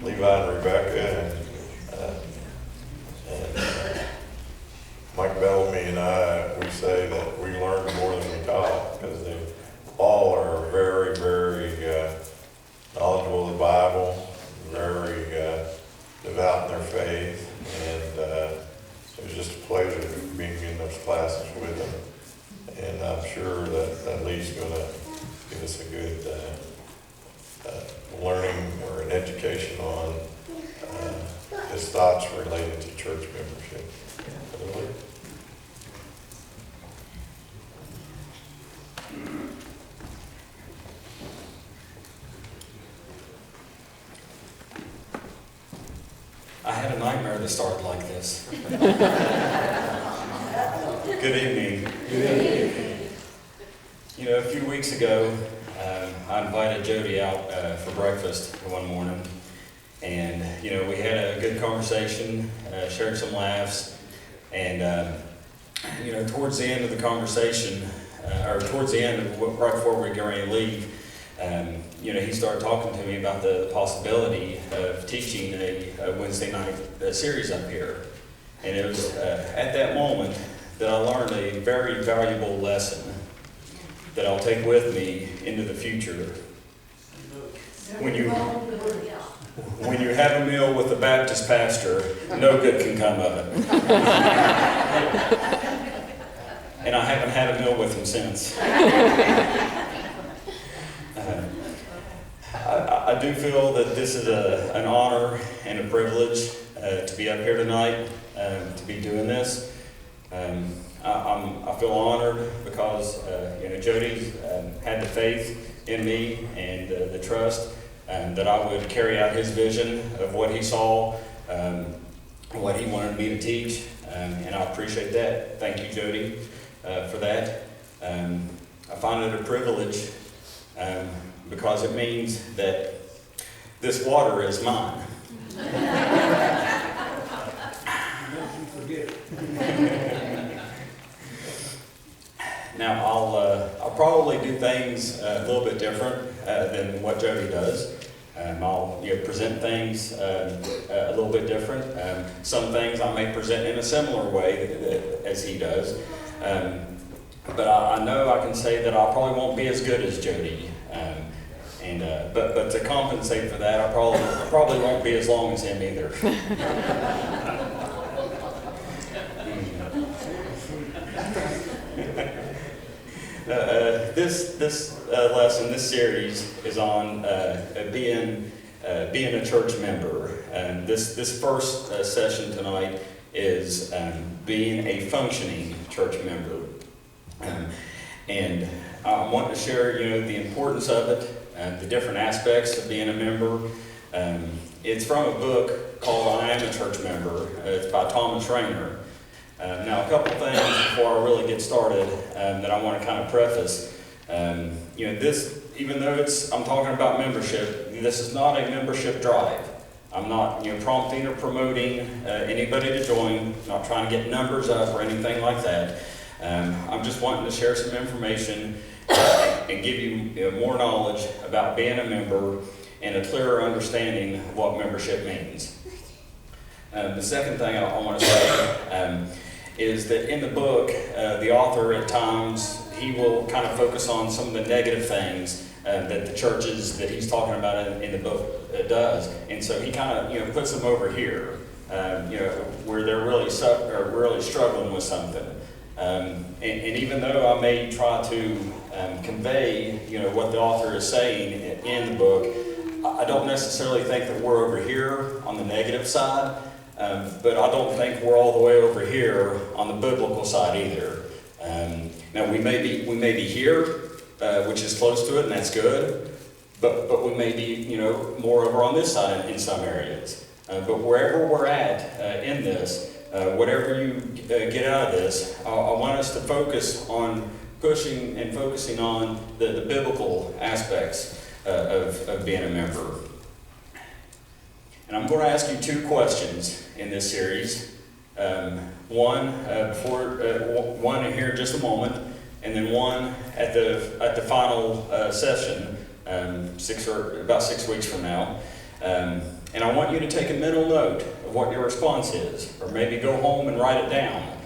Levi and Rebecca, and Mike Bellamy and I, we say that we learned more than we taught, because they all are very, very knowledgeable of the Bible, very devout in their faith, and it was just a pleasure being in those classes with them. And I'm sure that Lee's going to give us a good learning or an education on his thoughts related to church membership. I had a nightmare that started like this. Good evening. Good evening. You know, a few weeks ago, I invited Jody out for breakfast one morning, and you know, we had a good conversation, shared some laughs, and you know, towards the end of the conversation, or towards the end of right before we were getting ready to leave, you know, he started talking to me about the possibility of teaching a Wednesday night series up here. And it was at that moment that I learned a very valuable lesson that I'll take with me into the future. When you have a meal with a Baptist pastor, no good can come of it. And I haven't had a meal with him since. I do feel that this is an honor and a privilege to be up here tonight, to be doing this. I feel honored because you know, Jody had the faith in me and the trust that I would carry out his vision of what he saw, what he wanted me to teach, and I appreciate that. Thank you, Jody, for that. I find it a privilege because it means that this water is mine. Now, I'll probably do things a little bit different than what Jody does. I'll present things a little bit different. Some things I may present in a similar way as he does. But I know I can say that I probably won't be as good as Jody. But to compensate for that, I probably won't be as long as him either. This lesson, this series, is on being a church member. This first session tonight is being a functioning church member, and I want to share, you know, the importance of it. The different aspects of being a member. It's from a book called I Am a Church Member. It's by Thomas Rainer. Now, a couple things before I really get started that I want to kind of preface. You know, this, even though I'm talking about membership, this is not a membership drive. I'm not, you know, prompting or promoting anybody to join. Not trying to get numbers up or anything like that. I'm just wanting to share some information and give you more knowledge about being a member and a clearer understanding of what membership means. The second thing I want to say is that in the book, the author at times, he will kind of focus on some of the negative things that the churches that he's talking about in the book does. And so he kind of, you know, puts them over here, you know, where they're really struggling with something. And even though I may try to convey, you know, what the author is saying in the book, I don't necessarily think that we're over here on the negative side, but I don't think we're all the way over here on the biblical side either. Now we may be here, which is close to it, and that's good, but we may be, you know, more over on this side in some areas. But wherever we're at in this, whatever you get out of this, I want us to focus on focusing on the biblical aspects of being a member. And I'm going to ask you two questions in this series. One here in just a moment, and then one at the final session, about 6 weeks from now. And And I want you to take a mental note of what your response is, or maybe go home and write it down.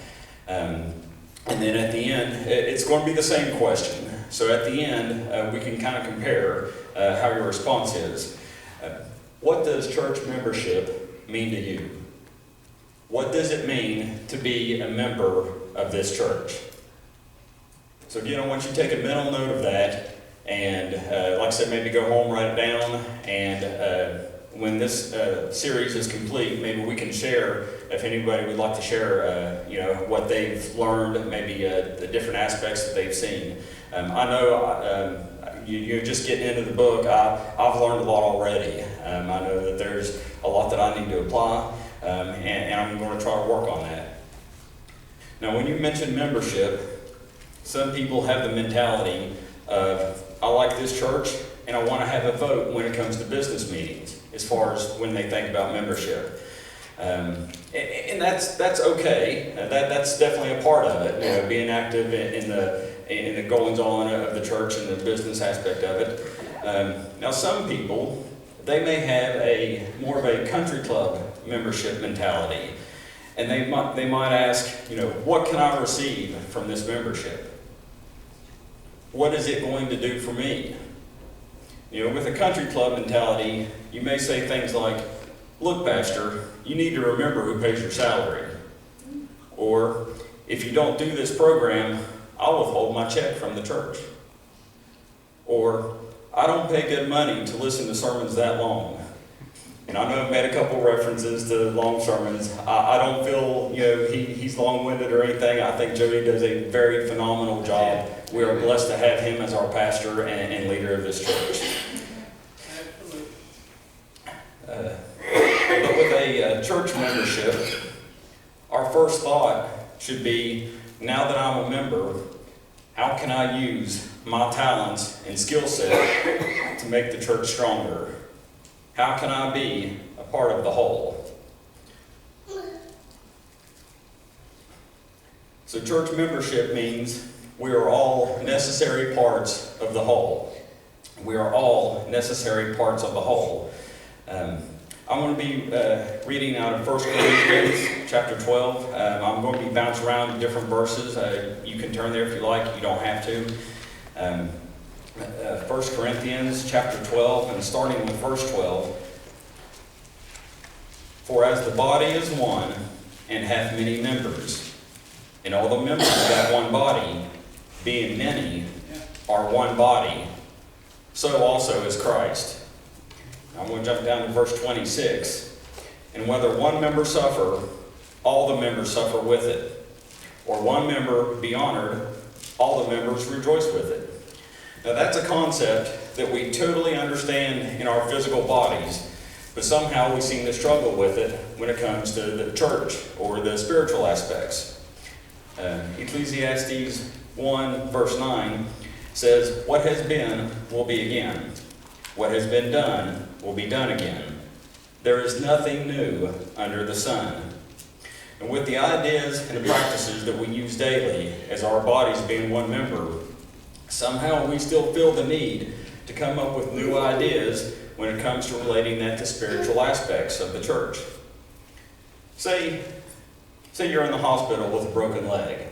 And then at the end, it's going to be the same question. So at the end, we can kind of compare how your response is. What does church membership mean to you? What does it mean to be a member of this church? So again, I want you to take a mental note of that, and like I said, maybe go home, write it down, and when this series is complete, maybe we can share, if anybody would like to share, what they've learned, maybe the different aspects that they've seen. I know you're just getting into the book. I've learned a lot already. I know that there's a lot that I need to apply, and I'm going to try to work on that. Now, when you mention membership, some people have the mentality of, I like this church, and I want to have a vote when it comes to business meetings, as far as when they think about membership. And that's okay. That's definitely a part of it, being active in the goings-on of the church and the business aspect of it. Now, some people, they may have more of a country club membership mentality, and they might ask, what can I receive from this membership? What is it going to do for me? With a country club mentality, you may say things like, look, Pastor, you need to remember who pays your salary. Or, if you don't do this program, I'll withhold my check from the church. Or, I don't pay good money to listen to sermons that long. And I know I've made a couple references to long sermons. I don't feel, he's long-winded or anything. I think Jody does a very phenomenal job. We are blessed to have him as our pastor and leader of this church. But with a church membership, our first thought should be, now that I'm a member, how can I use my talents and skill set to make the church stronger? How can I be a part of the whole? So church membership means we are all necessary parts of the whole. We are all necessary parts of the whole. I'm going to be reading out of 1 Corinthians chapter 12. I'm going to be bouncing around different verses. You can turn there if you like. You don't have to. 1 Corinthians chapter 12, and starting with verse 12. For as the body is one, and hath many members, and all the members of that one body, being many, are one body, so also is Christ. I'm going to jump down to verse 26. And whether one member suffer, all the members suffer with it. Or one member be honored, all the members rejoice with it. Now that's a concept that we totally understand in our physical bodies, but somehow we seem to struggle with it when it comes to the church or the spiritual aspects. Ecclesiastes 1 verse 9 says, what has been will be again. What has been done will be done again. There is nothing new under the sun. And with the ideas and the practices that we use daily as our bodies being one member, somehow we still feel the need to come up with new ideas when it comes to relating that to spiritual aspects of the church. Say you're in the hospital with a broken leg.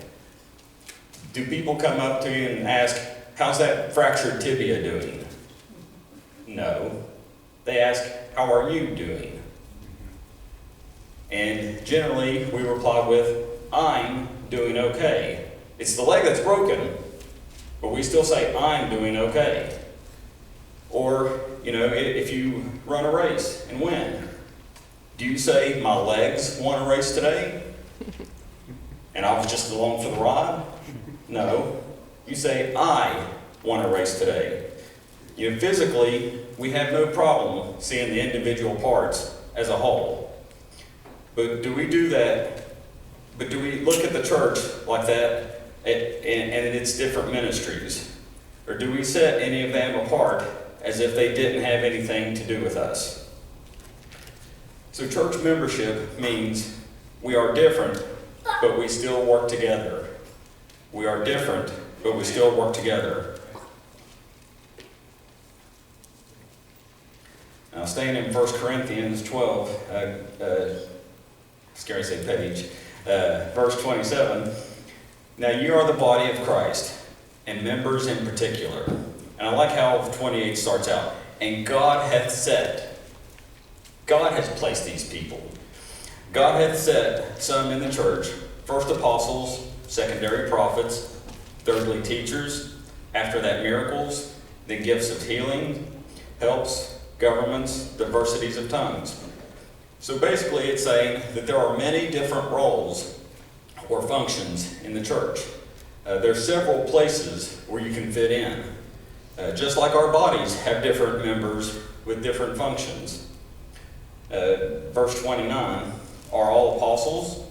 Do people come up to you and ask, how's that fractured tibia doing? No. They ask, how are you doing? And generally, we reply with, I'm doing okay. It's the leg that's broken, but we still say, I'm doing okay. Or, if you run a race and win, do you say, my legs won a race today? And I was just along for the ride? No. You say, I won a race today. Physically, we have no problem seeing the individual parts as a whole. But do we do that? But do we look at the church like that and its different ministries? Or do we set any of them apart as if they didn't have anything to do with us? So church membership means we are different, but we still work together. We are different, but we still work together. Now, staying in 1 Corinthians 12, scary to say page, verse 27. Now you are the body of Christ, and members in particular. And I like how 28 starts out. And God hath set. God has placed these people. God hath set some in the church, first apostles, secondary prophets, thirdly teachers, after that miracles, then gifts of healing, helps, governments, diversities of tongues. So basically it's saying that there are many different roles or functions in the church. There's several places where you can fit in. Just like our bodies have different members with different functions. Verse 29, are all apostles?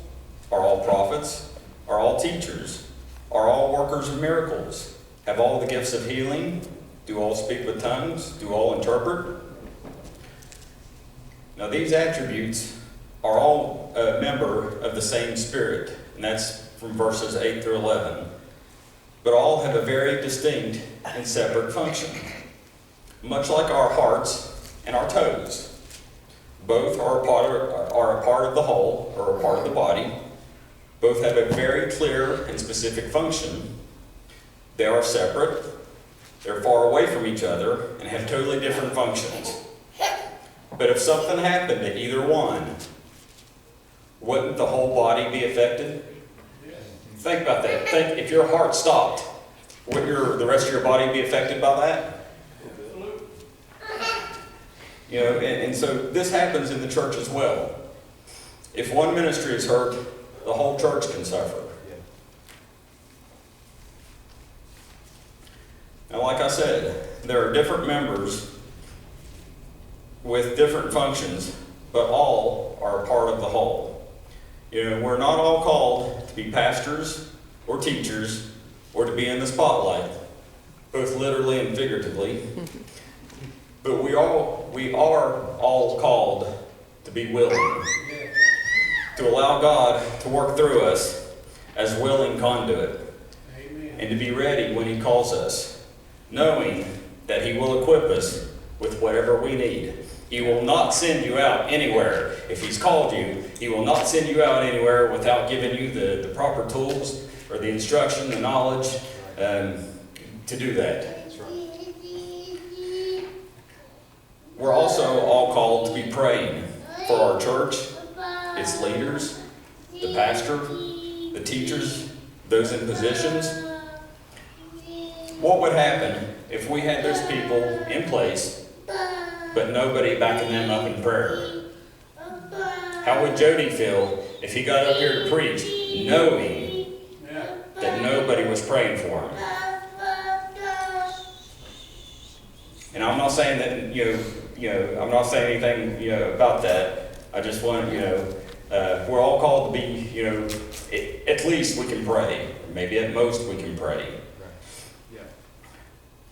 Are all prophets? Are all teachers? Are all workers of miracles? Have all the gifts of healing? Do all speak with tongues? Do all interpret? Now these attributes are all a member of the same Spirit, and that's from verses 8 through 11. But all have a very distinct and separate function. Much like our hearts and our toes. Both are a part of the whole, or a part of the body. Both have a very clear and specific function. They are separate. They're far away from each other and have totally different functions. But if something happened to either one, wouldn't the whole body be affected? Think about that. Think if your heart stopped, would the rest of your body be affected by that? You know, and so this happens in the church as well. If one ministry is hurt, the whole church can suffer. Now, like I said, there are different members with different functions, but all are a part of the whole. You know, we're not all called to be pastors or teachers or to be in the spotlight, both literally and figuratively. But we are all called to be willing, to allow God to work through us as willing conduit, and to be ready when He calls us, knowing that He will equip us with whatever we need. He will not send you out anywhere. If He's called you, He will not send you out anywhere without giving you the proper tools or the instruction, the knowledge to do that. We're also all called to be praying for our church, its leaders, the pastor, the teachers, those in positions. What would happen if we had those people in place, but nobody backing them up in prayer? How would Jody feel if he got up here to preach, knowing that nobody was praying for him? And I'm not saying that, I'm not saying anything, about that. I just want, we're all called to be, at least we can pray. Maybe at most we can pray.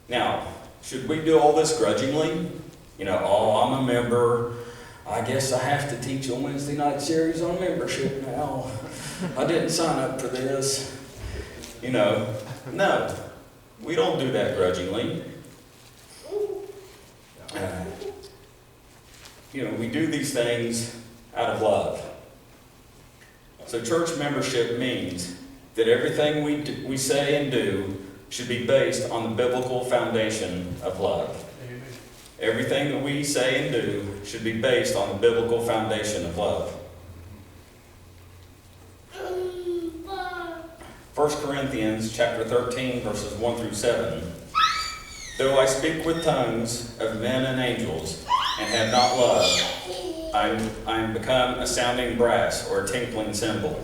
Now, should we do all this grudgingly? I'm a member. I guess I have to teach a Wednesday night series on membership now. I didn't sign up for this. No, we don't do that grudgingly. We do these things out of love. So church membership means that everything we say and do should be based on the biblical foundation of love. Amen. Everything that we say and do should be based on the biblical foundation of love. 1 Corinthians chapter 13, verses 1 through 7. Though I speak with tongues of men and angels, and have not love, I am become a sounding brass or a tinkling cymbal.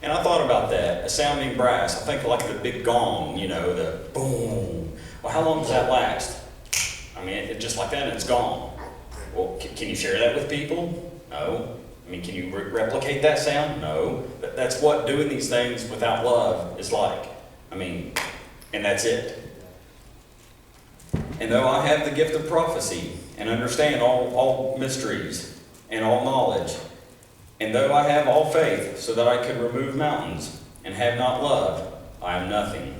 And I thought about that, a sounding brass. I think like the big gong, the boom. Well, how long does that last? I mean, just like that, and it's gone. Well, can you share that with people? No. I mean, can you replicate that sound? No. But that's what doing these things without love is like. I mean, and that's it. And though I have the gift of prophecy and understand all mysteries and all knowledge, and though I have all faith so that I could remove mountains and have not love, I am nothing.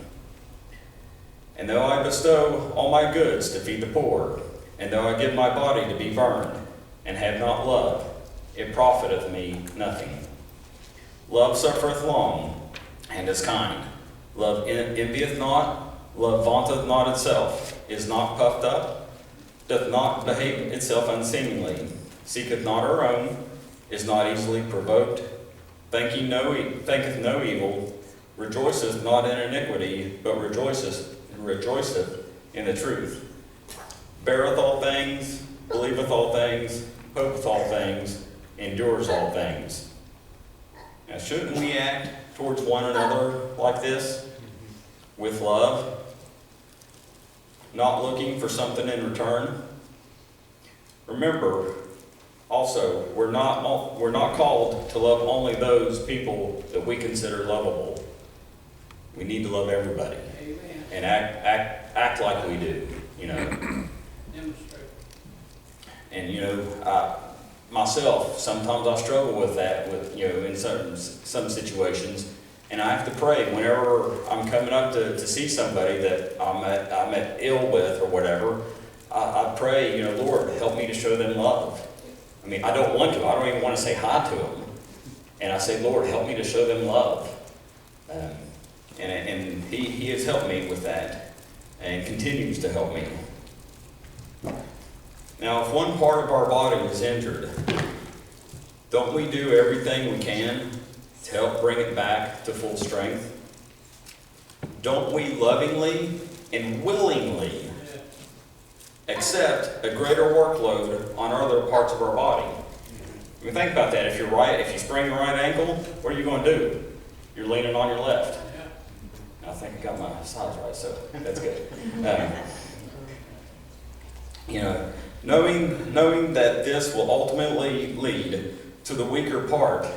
And though I bestow all my goods to feed the poor, And though I give my body to be burned, and have not love, it profiteth me nothing. Love suffereth long, and is kind. Love envieth not, love vaunteth not itself, is not puffed up, doth not behave itself unseemly, seeketh not her own, is not easily provoked, thinketh no evil, rejoiceth not in iniquity, but rejoiceth in the truth. Beareth all things, believeth all things, hopeth all things, endures all things. Now, shouldn't we act towards one another like this? With love? Not looking for something in return? Remember, also, we're not called to love only those people that we consider lovable. We need to love everybody. Amen. And act like we do, you know. Demonstrate. And myself, sometimes I struggle with that, in some situations, and I have to pray whenever I'm coming up to see somebody that I'm at ill with or whatever. I pray, Lord, help me to show them love. I mean, I don't want to. I don't even want to say hi to them, and I say, Lord, help me to show them love. And He has helped me with that, and continues to help me. Now, if one part of our body is injured, don't we do everything we can to help bring it back to full strength? Don't we lovingly and willingly accept a greater workload on other parts of our body? I mean, think about that. If you sprain your right ankle, what are you going to do? You're leaning on your left. I think I got my size right, so that's good. Knowing that this will ultimately lead to the weaker part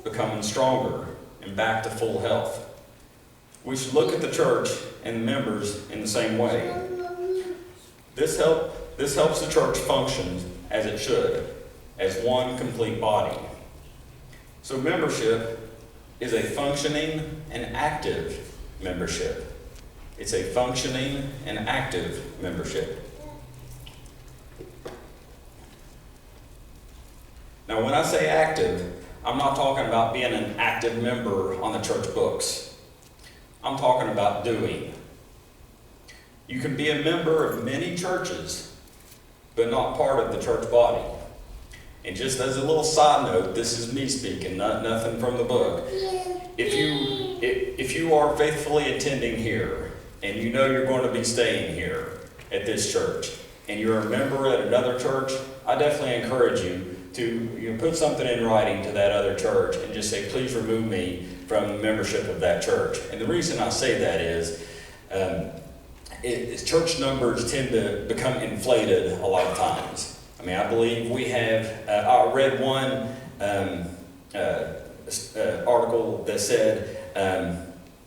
becoming stronger and back to full health. We should look at the church and the members in the same way. This helps the church function as it should, as one complete body. So membership is a functioning and active membership. It's a functioning and active membership. Now, when I say active, I'm not talking about being an active member on the church books. I'm talking about doing. You can be a member of many churches, but not part of the church body. And just as a little side note, this is me speaking, nothing from the book. If you are faithfully attending here, and you know you're going to be staying here at this church, and you're a member at another church, I definitely encourage you to put something in writing to that other church and just say, please remove me from the membership of that church. And the reason I say that is church numbers tend to become inflated a lot of times. I mean, I believe we have, I read one article that said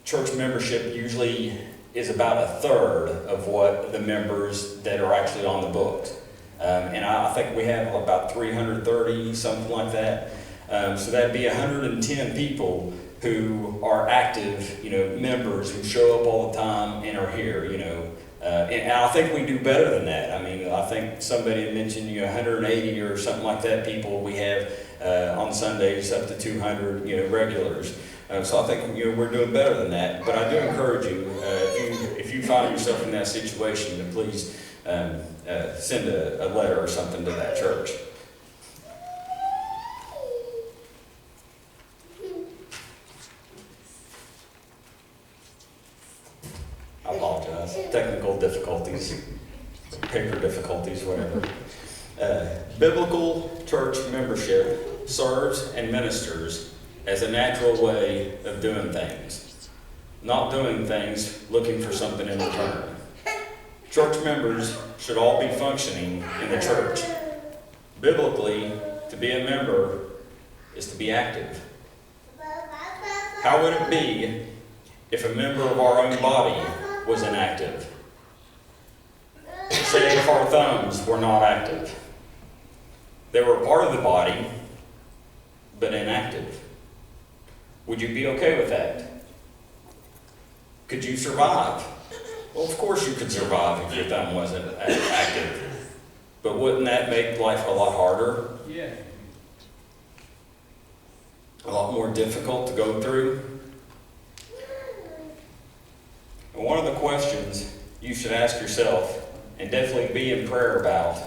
church membership usually is about a third of what the members that are actually on the books. And I think we have about 330, something like that. So that'd be 110 people who are active, members who show up all the time and are here, and I think we do better than that. I mean, I think somebody had mentioned 180 or something like that people we have on Sundays, up to 200, regulars. So I think we're doing better than that. But I do encourage you, if you find yourself in that situation, then please send a letter or something to that church. I apologize. Technical difficulties, paper difficulties, whatever. Biblical church membership serves and ministers as a natural way of doing things, not doing things looking for something in return. Church members should all be functioning in the church. Biblically, to be a member is to be active. How would it be if a member of our own body was inactive? Say if our thumbs were not active. They were part of the body, but inactive. Would you be okay with that? Could you survive? Well, of course you could survive if your thumb wasn't active. But wouldn't that make life a lot harder? Yeah. A lot more difficult to go through? And one of the questions you should ask yourself, and definitely be in prayer about,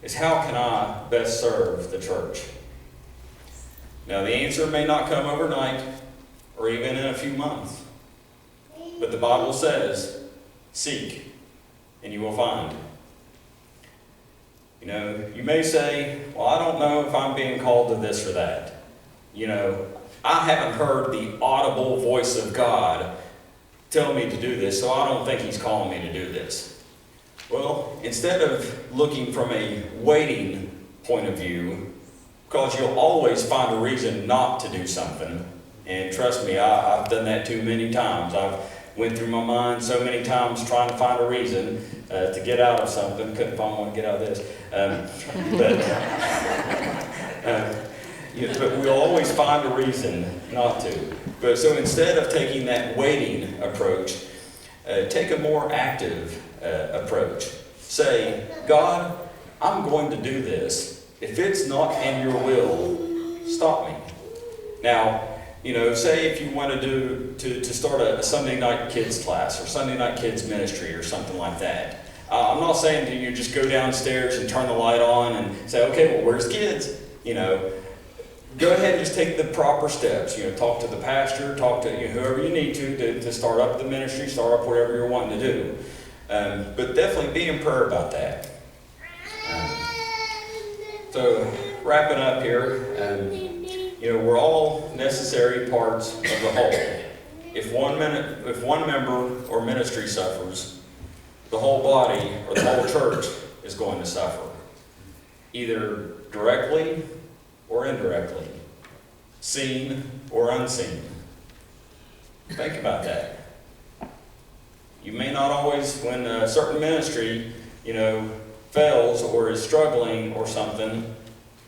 is how can I best serve the church? Now, the answer may not come overnight or even in a few months, but the Bible says, seek and you will find. You know, you may say, well, I don't know if I'm being called to this or that. You know, I haven't heard the audible voice of God tell me to do this, so I don't think He's calling me to do this. Well, instead of looking from a waiting point of view, because you'll always find a reason not to do something, and trust me, I've done that too many times. I've went through my mind so many times trying to find a reason to get out of something. Couldn't find one to get out of this. But we'll always find a reason not to. But so instead of taking that waiting approach, take a more active approach. Say, God, I'm going to do this. If it's not in your will, stop me. Now, you know, say if you want to start a Sunday night kids class or Sunday night kids ministry or something like that. I'm not saying that you just go downstairs and turn the light on and say, okay, well, where's kids? You know, go ahead and just take the proper steps. You know, talk to the pastor, talk to whoever you need to start up the ministry, start up whatever you're wanting to do. But definitely be in prayer about that. So wrapping up here, you know, we're all necessary parts of the whole. If one member or ministry suffers, the whole body or the whole church is going to suffer, either directly or indirectly, seen or unseen. Think about that. You may not always, when a certain ministry, you know, fails or is struggling or something,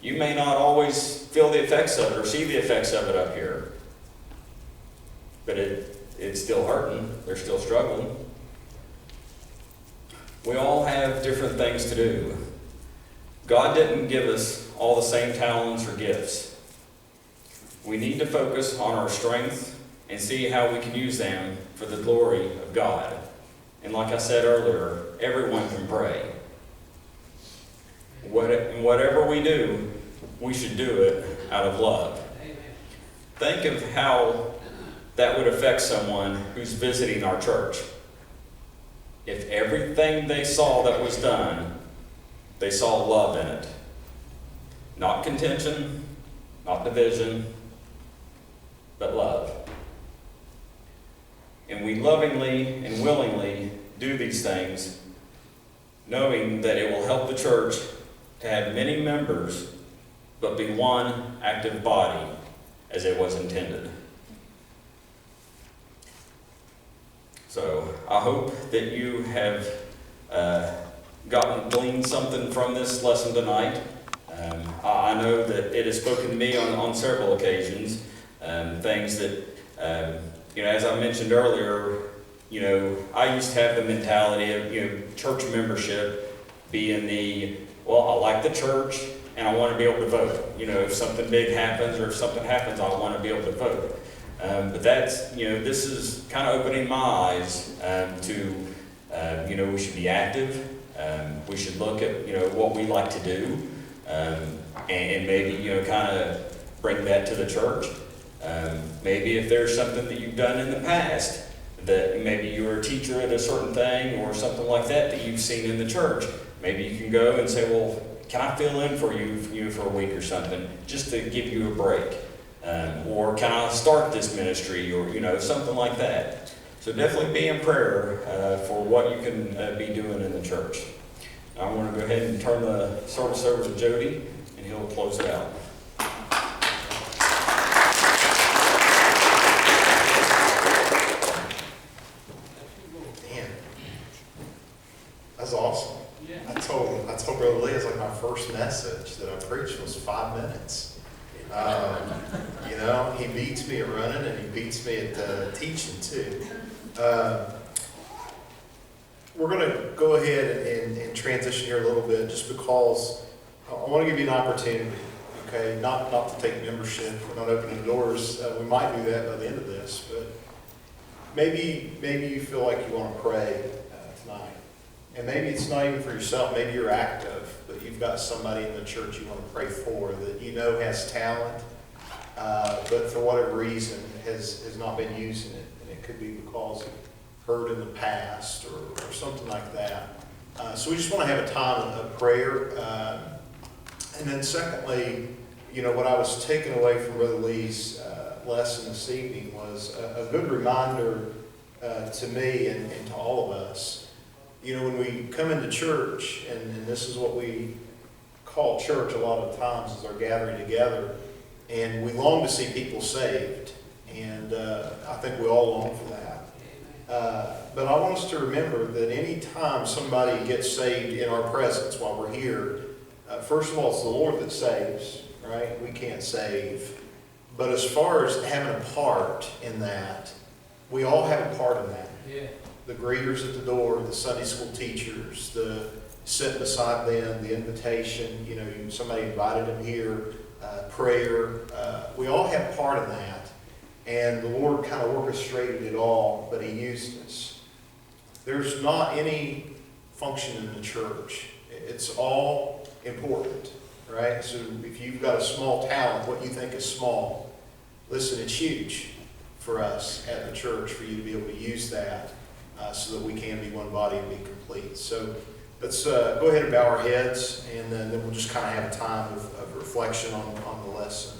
you may not always feel the effects of it or see the effects of it up here. But it's still hurting. They're still struggling. We all have different things to do. God didn't give us all the same talents or gifts. We need to focus on our strengths and see how we can use them for the glory of God. And like I said earlier, everyone can pray. Whatever we do, we should do it out of love. Think of how that would affect someone who's visiting our church. If everything they saw that was done, they saw love in it. Not contention, not division, but love. And we lovingly and willingly do these things, knowing that it will help the church to have many members, but be one active body as it was intended. So I hope that you have gleaned something from this lesson tonight. I know that it has spoken to me on several occasions, things that, as I mentioned earlier, I used to have the mentality of, church membership being I like the church and I want to be able to vote. If something big happens or if something happens, I want to be able to vote. But that's, this is kind of opening my eyes to, we should be active. We should look at, what we like to do, and maybe, kind of bring that to the church. Maybe if there's something that you've done in the past, that maybe you were a teacher at a certain thing or something like that you've seen in the church, maybe you can go and say, well, can I fill in for you for a week or something, just to give you a break? Or can I start this ministry, or something like that. So definitely be in prayer for what you can be doing in the church. I'm going to go ahead and turn the service over to Jody, and he'll close it out. Man, that's awesome. I told Brother Lee, it's like my first message that I preached was 5 minutes. He beats me at running and he beats me at teaching too. we're going to go ahead and transition here a little bit, just because I want to give you an opportunity, okay? Not to take membership. We're not opening doors. We might do that by the end of this, but maybe you feel like you want to pray tonight. And maybe it's not even for yourself. Maybe you're active, but you've got somebody in the church you want to pray for that you know has talent, but for whatever reason has not been using it. And it could be because of hurt in the past or something like that. So we just want to have a time of prayer. And then secondly, what I was taking away from Brother Lee's lesson this evening was a good reminder to me and to all of us. When we come into church, and this is what we call church a lot of times, is our gathering together, and we long to see people saved, and I think we all long for that. But I want us to remember that any time somebody gets saved in our presence while we're here, first of all, it's the Lord that saves, right? We can't save. But as far as having a part in that, we all have a part in that. Yeah. The greeters at the door, the Sunday school teachers, the sitting beside them, the invitation, somebody invited them here, prayer. We all have part in that. And the Lord kind of orchestrated it all, but He used us. There's not any function in the church. It's all important, right? So if you've got a small talent, what you think is small, listen, it's huge for us at the church for you to be able to use that so that we can be one body and be complete. So let's go ahead and bow our heads, and then we'll just kind of have a time of reflection on the lesson.